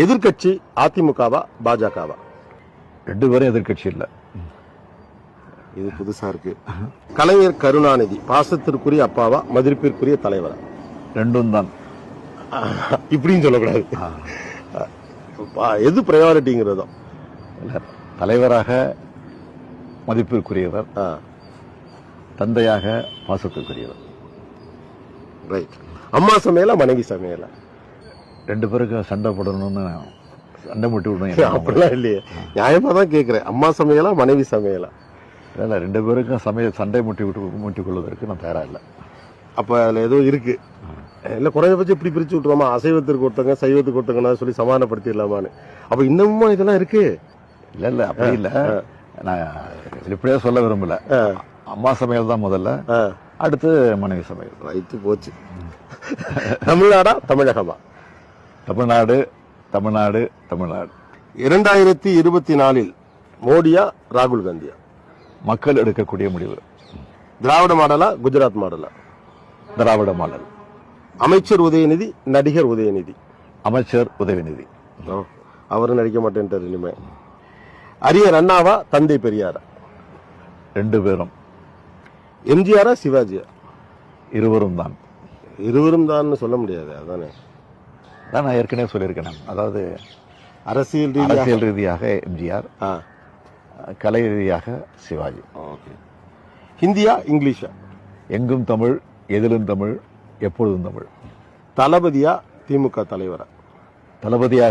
எதிர்கட்சி அதிமுகவா பாஜகவா? ரெண்டு பேரும் எதிர்கட்சி இல்ல. இது புதுசா இருக்கு. கலைஞர் கருணாநிதி பாசத்திற்குரிய அப்பாவா மதிப்பிற்குரிய தலைவரா? ரெண்டும் தான். இப்படின்னு சொல்லக்கூடாது. எது பிரையாரிட்டிங்கிறதோ தலைவராக மதிப்பிற்குரியவர், தந்தையாக பாசத்திற்குரியவர். ரைட். அம்மா சமையலா மனைவி சமையலா? ரெண்டு பேருக்கு சண்டை போடணும்னு சண்டை முட்டி விடணும். அப்படிலாம் இல்லையே, நியாயமா தான் கேட்கிறேன். அம்மா சமையலா மனைவி சமையலா? இல்ல, ரெண்டு பேருக்கும் சண்டை முட்டி கொள்வதற்கு நான் தயாரா இல்லை. அப்ப அதுல ஏதோ இருக்கு. இல்ல குறைஞ்சபட்சம் இப்படி பிரிச்சு விட்டுருவாமா, அசைவத்திற்கு ஒருத்தங்க சைவத்துக்கு ஒருத்தங்க சொல்லி சமாதானப்படுத்திடலாமான்னு. அப்ப இன்னமும் இதெல்லாம் இருக்கு. இல்ல அப்படி இல்ல, நான் இப்படியே சொல்ல விரும்பல. அம்மா சமையல் தான் முதல்ல, அடுத்து மனைவி சமையல். ரைட்டு போச்சு. தமிழ்நாடா தமிழகமா? தமிழ்நாடு தமிழ்நாடு தமிழ்நாடு. 2024 மோடியா ராகுல் காந்தியா? மக்கள் எடுக்கக்கூடிய முடிவு. திராவிட மாடலா குஜராத் மாடலா? திராவிட மாடல். அமைச்சர் உதயநிதி நடிகர் உதயநிதி? அமைச்சர் உதயநிதி. அவரும் நடிக்க மாட்டேன்ட்டார் இனிமே. அரியர் அண்ணாவா தந்தை பெரியாரா? ரெண்டு பேரும். எம்ஜிஆரா சிவாஜியா? இருவரும் தான். இருவரும் தான் சொல்ல முடியாது. அதானே நான் ஏற்கனவே சொல்லியிருக்கேன். அதாவது அரசியல் ரீதியாக எம்ஜிஆர், கலை ரீதியாக சிவாஜி. ஹிந்தியா இங்கிலீஷா? எங்கும் தமிழ், எதிலும் தமிழ், எப்பொழுதும் தமிழ். தளபதியா திமுக தலைவரா? தளபதியா